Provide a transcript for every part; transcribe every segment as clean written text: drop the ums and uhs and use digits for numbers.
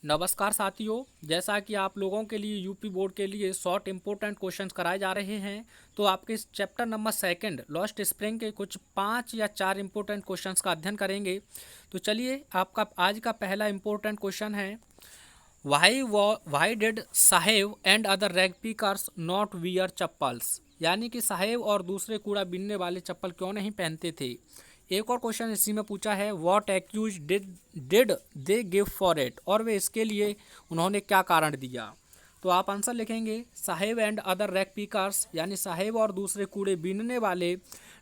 नमस्कार साथियों, जैसा कि आप लोगों के लिए यूपी बोर्ड के लिए शॉर्ट इंपॉर्टेंट क्वेश्चंस कराए जा रहे हैं, तो आपके इस chapter number second lost spring के कुछ 5 या 4 इंपॉर्टेंट क्वेश्चंस का अध्ययन करेंगे। तो चलिए, आपका आज का पहला इंपॉर्टेंट क्वेश्चन है, why did Saheb and other rag pickers not wear chappals. यानी कि साहेब और दूसरे कूड़ा बीनने वाले चप्पल क्यों नहीं पहनते थे। एक और क्वेश्चन इसी में पूछा है, what excuse did they give for it, और वे इसके लिए उन्होंने क्या कारण दिया। तो आप आंसर लिखेंगे, Saheb and other rag pickers, यानी साहेब और दूसरे कूड़े बीनने वाले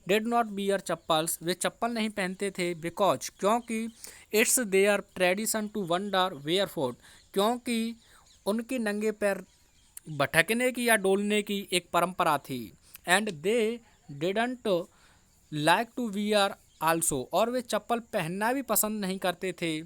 डिड नॉट बियर चप्पल्स, वे चप्पल नहीं पहनते थे, बिकॉज क्योंकि it's their tradition to wander barefoot, क्योंकि उनके नंगे पैर भटकने की या डोलने की एक परंपरा थी। And they didn't like to wear also, और वे चप्पल पहनना भी पसंद नहीं करते थे।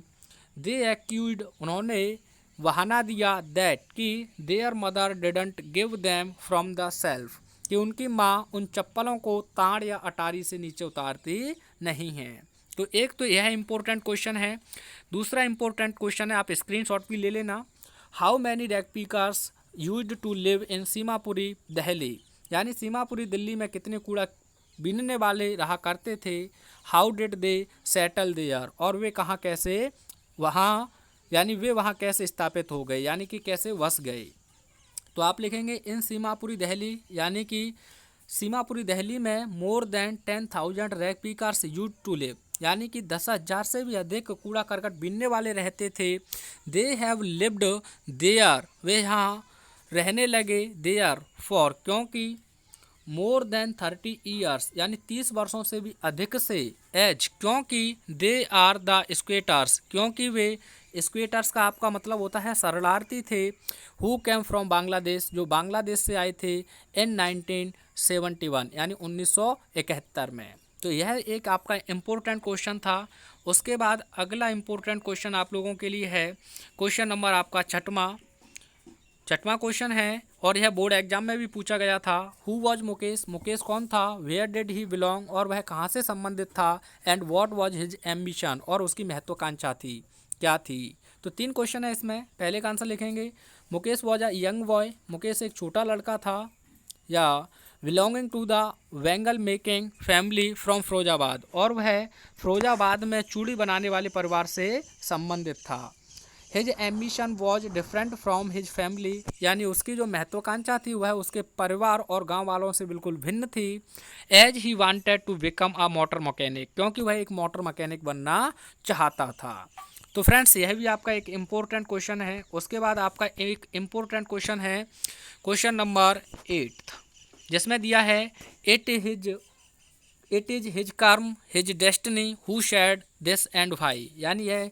दे एक्यूड, उन्होंने बहाना दिया, दैट कि there mother didn't give them from the self, कि उनकी माँ उन चप्पलों को ताड़ या अटारी से नीचे उतारती नहीं है। तो एक तो यह इंपॉर्टेंट क्वेश्चन है। दूसरा इंपॉर्टेंट क्वेश्चन है, आप स्क्रीनशॉट भी ले लेना। How many rag pickers used to live in Seemapuri Delhi, यानी सीमापुरी दिल्ली में कितने कूड़ा बीनने वाले रहा करते थे। How did they settle there, और वे कहाँ कैसे वहाँ, यानी वे वहाँ कैसे स्थापित हो गए, यानी कि कैसे वस गए। तो आप लिखेंगे इन सीमापुरी दिल्ली, यानी कि सीमापुरी दिल्ली में more than 10,000 rag pickers use to live, यानी कि 10,000 से भी अधिक कूड़ा करकट बीनने वाले रहते थे। दे हैव लिव्ड देयर, वे यहाँ रहने लगे, देयर फॉर, क्योंकि मोर देन 30 ईयर्स, यानी 30 वर्षों से भी अधिक से। एज, क्योंकि दे आर द स्क्वेटर्स, क्योंकि वे स्क्वेटर्स का आपका मतलब होता है शरणार्थी थे। हु कैम फ्रॉम बांग्लादेश, जो बांग्लादेश से आए थे, इन 1971, यानी 1971 में। तो यह एक आपका इम्पोर्टेंट क्वेश्चन था। उसके बाद अगला इम्पोर्टेंट क्वेश्चन आप लोगों के लिए है क्वेश्चन नंबर आपका छठवां क्वेश्चन है, और यह बोर्ड एग्जाम में भी पूछा गया था। हु वॉज मुकेश, मुकेश कौन था। वेयर डिड ही बिलोंग, और वह कहाँ से संबंधित था। And what was his ambition, और उसकी महत्वाकांक्षा थी क्या थी। तो 3 क्वेश्चन है इसमें। पहले का आंसर लिखेंगे, Mukesh was a young boy, Mukesh एक छोटा लड़का था, या belonging to the bangle making family from Firozabad, और वह फिरोजाबाद में चूड़ी बनाने वाले परिवार से संबंधित था। His ambition was different from his family, यानी उसकी जो महत्वाकांक्षा थी वह उसके परिवार और गांव वालों से बिल्कुल भिन्न थी। As he wanted to become a motor mechanic, क्योंकि वह एक मोटर मैकेनिक बनना चाहता था। तो फ्रेंड्स, यह भी आपका एक इम्पोर्टेंट क्वेश्चन है। उसके बाद आपका एक इम्पोर्टेंट क्वेश्चन है क्वेश्चन नंबर 8, जिसमें दिया है, it is his karma his destiny who said this and why, यानी यह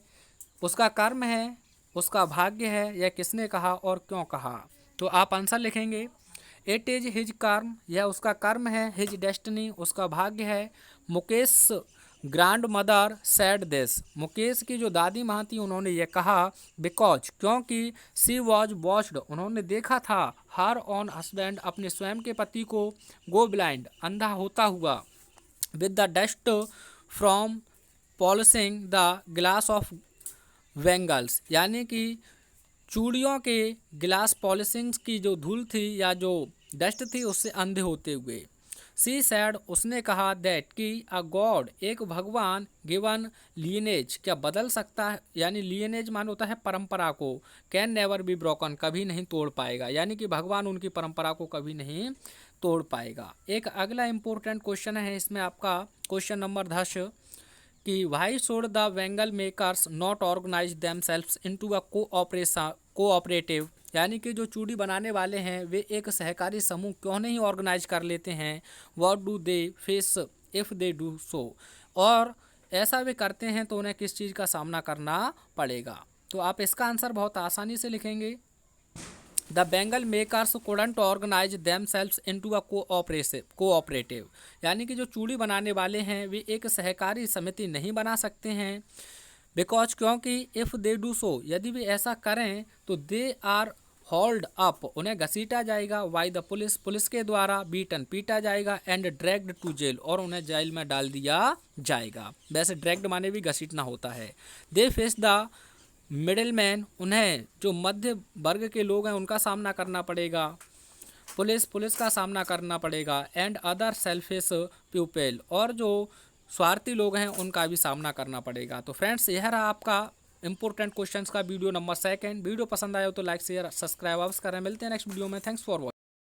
उसका कर्म है, उसका भाग्य है, यह किसने कहा और क्यों कहा। तो आप आंसर लिखेंगे, इट इज हिज कर्म, यह उसका कर्म है, हिज डेस्टिनी, उसका भाग्य है। Mukesh grand mother sad this, Mukesh की जो दादी माँ थी उन्होंने ये कहा, बिकॉज, क्योंकि सी वॉज वॉच्ड, उन्होंने देखा था, हर ऑन हस्बैंड, अपने स्वयं के पति को, गो ब्लाइंड, अंधा होता हुआ, with the dust from polishing the glass of bangles, यानी कि चूड़ियों के गिलास पॉलिशिंग की जो धूल थी या जो डस्ट थी उससे अंधे होते हुए। सी सैड, उसने कहा, दैट कि अ गॉड, एक भगवान, गिवन लीनेज, क्या बदल सकता है, यानी लीनेज मान होता है परंपरा को, कैन नेवर बी ब्रोकन, कभी नहीं तोड़ पाएगा, यानी कि भगवान उनकी परंपरा को कभी नहीं तोड़ पाएगा। एक अगला इंपॉर्टेंट क्वेश्चन है इसमें आपका क्वेश्चन नंबर 10, कि why should the bangle makers not organise themselves into a cooperative, यानी कि जो चूड़ी बनाने वाले हैं वे एक सहकारी समूह क्यों नहीं ऑर्गेनाइज कर लेते हैं। What do they face if they do so, और ऐसा वे करते हैं तो उन्हें किस चीज़ का सामना करना पड़ेगा। तो आप इसका आंसर बहुत आसानी से लिखेंगे, the bangle makers couldn't organise themselves into a cooperative, यानी कि जो चूड़ी बनाने वाले हैं वे एक सहकारी समिति नहीं बना सकते हैं। बिकॉज, क्योंकि इफ़ दे डू सो, यदि वे ऐसा करें तो दे आर होल्ड अप, उन्हें घसीटा जाएगा, वाई द पुलिस, पुलिस के द्वारा, बीटन, पीटा जाएगा, एंड ड्रैग्ड टू जेल, और उन्हें जेल में डाल दिया जाएगा। वैसे ड्रैग्ड माने भी घसीटना होता है। They face the middle man उन्हें जो मध्य वर्ग के लोग हैं उनका सामना करना पड़ेगा। पुलिस का सामना करना पड़ेगा। एंड अदर सेल्फिश पीपल, और जो स्वार्थी लोग हैं उनका भी सामना करना पड़ेगा। तो फ्रेंड्स, यह रहा आपका इंपॉर्टेंट क्वेश्चंस का वीडियो नंबर 2। वीडियो पसंद आया हो तो लाइक शेयर सब्सक्राइब अवश्य करें। मिलते हैं नेक्स्ट वीडियो में। Thanks for watching.